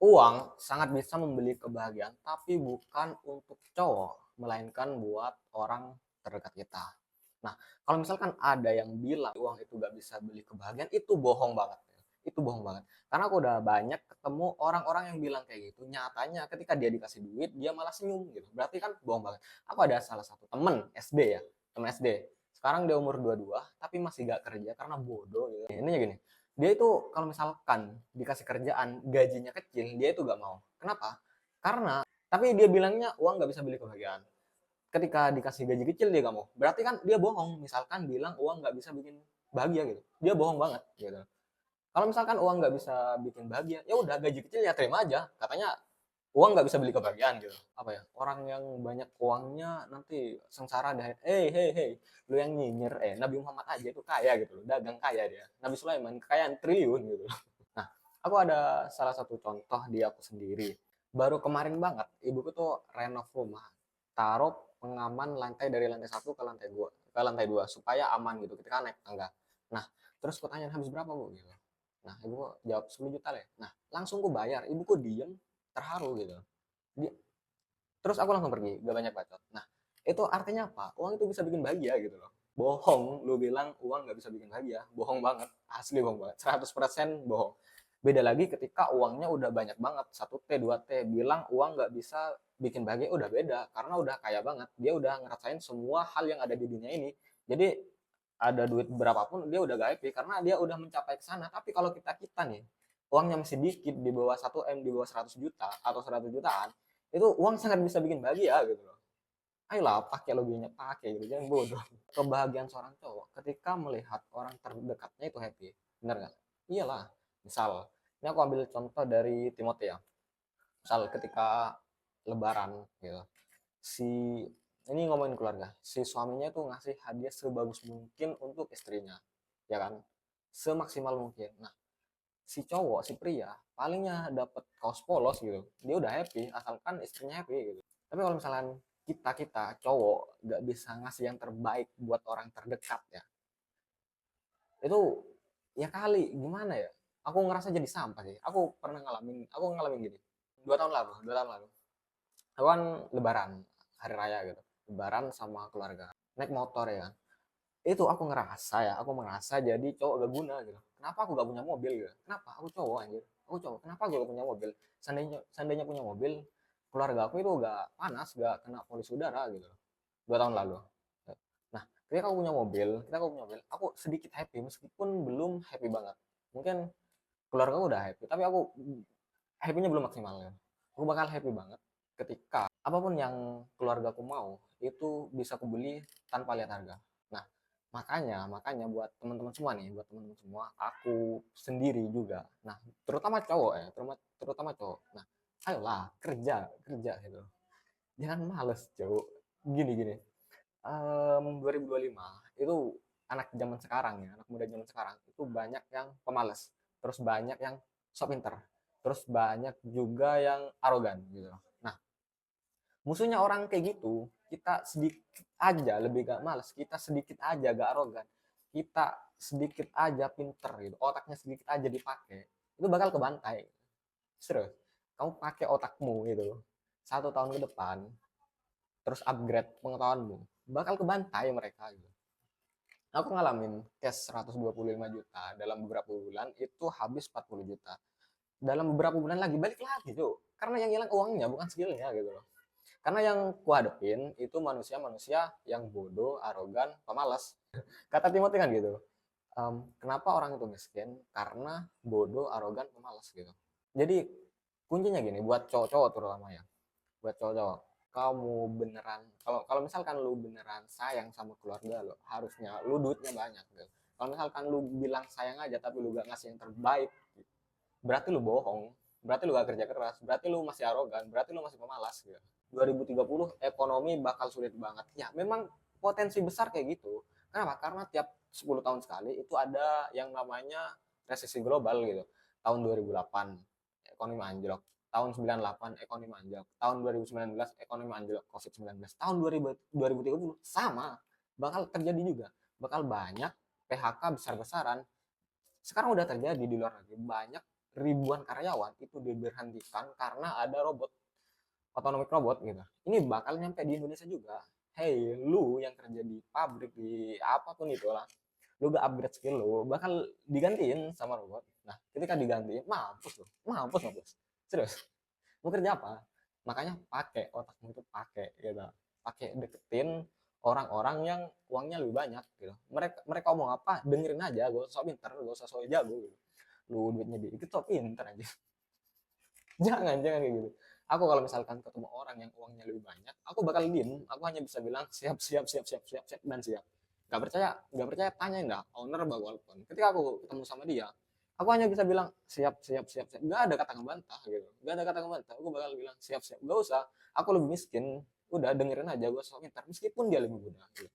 Uang sangat bisa membeli kebahagiaan, tapi bukan untuk cowok, melainkan buat orang terdekat kita. Nah, kalau misalkan ada yang bilang uang itu gak bisa beli kebahagiaan, itu bohong banget. Itu bohong banget. Karena aku udah banyak ketemu orang-orang yang bilang kayak gitu. Nyatanya ketika dia dikasih duit, dia malah senyum gitu. Berarti kan bohong banget. Aku ada salah satu temen SD ya, temen SD. Sekarang dia umur 22, tapi masih gak kerja karena bodoh gitu. Ini gini, dia itu kalau misalkan dikasih kerjaan gajinya kecil, dia itu gak mau. Kenapa? Karena tapi dia bilangnya uang gak bisa beli kebahagiaan. Ketika dikasih gaji kecil dia gak mau. Berarti kan dia bohong. Misalkan bilang uang gak bisa bikin bahagia gitu. Dia bohong banget gitu. Kalau misalkan uang nggak bisa bikin bahagia, ya udah gaji kecil ya terima aja. Katanya uang nggak bisa beli kebahagiaan gitu. Apa ya? Orang yang banyak uangnya nanti sengsara dah. Hey, lu yang nyinyir. Nabi Muhammad aja itu kaya gitu loh, dagang kaya dia. Nabi Sulaiman kekayaan triliun gitu. Nah, aku ada salah satu contoh di aku sendiri. Baru kemarin banget, ibuku tuh renov rumah, taruh pengaman lantai dari lantai satu ke lantai dua supaya aman gitu ketika naik tangga. Nah, terus kutanya habis berapa bu? Gitu. Nah, ibu jawab 10 juta deh. Nah, langsung gue bayar. Ibuku diem, terharu gitu. Dia, terus aku langsung pergi, gak banyak bacot. Nah, itu artinya apa? Uang itu bisa bikin bahagia gitu loh. Bohong, lu bilang uang gak bisa bikin bahagia. Bohong banget, asli bohong banget. 100% bohong. Beda lagi ketika uangnya udah banyak banget, 1T, 2T, bilang uang gak bisa bikin bahagia, udah beda. Karena udah kaya banget, dia udah ngerasain semua hal yang ada di dunia ini. Jadi ada duit berapapun dia udah gak happy karena dia udah mencapai ke sana. Tapi kalau kita nih uangnya masih dikit di bawah 1 M, di bawah 100 juta atau 100 jutaan, itu uang sangat bisa bikin bahagia gitu loh. Ayolah pakai logikanya, pakai gitu, jangan bodoh. Kebahagiaan seorang cowok ketika melihat orang terdekatnya itu happy, bener nggak? Iyalah. Misal ini aku ambil contoh dari Timothy ya. Misal ketika lebaran gitu, si ini ngomongin keluarga, si suaminya tuh ngasih hadiah sebagus mungkin untuk istrinya, ya kan, semaksimal mungkin. Nah, si cowok, si pria palingnya dapat kaos polos gitu, dia udah happy asalkan istrinya happy gitu. Tapi kalau misalnya kita kita cowok nggak bisa ngasih yang terbaik buat orang terdekat ya, itu ya kali gimana ya, aku ngerasa jadi sampah sih. Aku ngalamin gini 2 tahun lalu aku kan lebaran, hari raya gitu, lebaran sama keluarga naik motor ya kan. Itu aku merasa jadi cowok gak guna gitu. Kenapa aku gak punya mobil gitu? Kenapa aku cowok anjir? Aku cowok, kenapa gue gak punya mobil? Seandainya punya mobil, keluarga aku itu gak panas, gak kena polusi udara gitu. 2 tahun lalu. Nah, ketika aku punya mobil, aku sedikit happy meskipun belum happy banget. Mungkin keluarga aku udah happy, tapi aku happy-nya belum maksimal ya. Aku bakal happy banget ketika apapun yang keluarga aku mau itu bisa aku beli tanpa lihat harga. Nah, makanya makanya buat teman-teman semua nih, buat teman-teman semua, aku sendiri juga. Nah, terutama cowok ya, terutama cowok. Nah, ayolah kerja, kerja gitu. Jangan males, cowok. Gini. 2025 itu anak zaman sekarang ya, anak muda zaman sekarang itu banyak yang pemalas, terus banyak yang sok pinter, terus banyak juga yang arogan gitu. Nah, musuhnya orang kayak gitu, kita sedikit aja lebih gak males, kita sedikit aja gak arogan, kita sedikit aja pinter gitu, otaknya sedikit aja dipakai, itu bakal kebantai. Serius, kamu pakai otakmu gitu 1 tahun ke depan, terus upgrade pengetahuanmu, bakal kebantai mereka gitu. Aku ngalamin cash 125 juta dalam beberapa bulan itu habis 40 juta. Dalam beberapa bulan lagi balik lagi tuh. Karena yang hilang uangnya bukan skillnya gitu loh. Karena yang kuhadepin itu manusia-manusia yang bodoh, arogan, pemalas. Kata Timothy kan gitu. Kenapa orang itu miskin? Karena bodoh, arogan, pemalas gitu. Jadi kuncinya gini buat cowok-cowok terutama ya. Buat cowok-cowok, kamu beneran, kalau kalau misalkan lu beneran sayang sama keluarga lo, harusnya lu duitnya banyak gitu. Kalau misalkan lu bilang sayang aja tapi lu gak ngasih yang terbaik, berarti lu bohong, berarti lu gak kerja keras, berarti lu masih arogan, berarti lu masih pemalas gitu. 2030 ekonomi bakal sulit banget ya, memang potensi besar kayak gitu. Kenapa? Karena tiap 10 tahun sekali itu ada yang namanya resesi global gitu. Tahun 2008 ekonomi anjlok, tahun 98 ekonomi anjlok, tahun 2019 ekonomi anjlok COVID-19, tahun 2030 sama, bakal terjadi juga, bakal banyak PHK besar-besaran. Sekarang udah terjadi di luar negeri, banyak ribuan karyawan itu diberhentikan karena ada robot, otonomik robot gitu. Ini bakal nyampe di Indonesia juga. Hey, lu yang kerja di pabrik di apapun itulah, lu gak upgrade skill lu, bakal digantiin sama robot. Nah, ketika digantiin, mampus lu, mampus mampus. Serius. Mau kerja apa? Makanya pakai otakmu itu pakai gitu. Pakai deketin orang-orang yang uangnya lebih banyak gitu. Mereka mereka ngomong apa, dengerin aja, gak usah sok pinter, gak usah sok jago gitu. Lu duitnya dikit sok pinter aja. Jangan kayak gitu. Aku kalau misalkan ketemu orang yang uangnya lebih banyak, aku bakal diem. Aku hanya bisa bilang siap, siap, siap, siap, siap, siap, dan siap. Gak percaya tanyain dah owner walaupun. Ketika aku ketemu sama dia, aku hanya bisa bilang siap, siap, siap, siap. Gak ada kata ngebantah gitu. Gak ada kata ngebantah. Aku bakal bilang siap, siap. Gak usah. Aku lebih miskin. Udah dengerin aja gue sok pintar. Meskipun dia lebih muda. Gitu.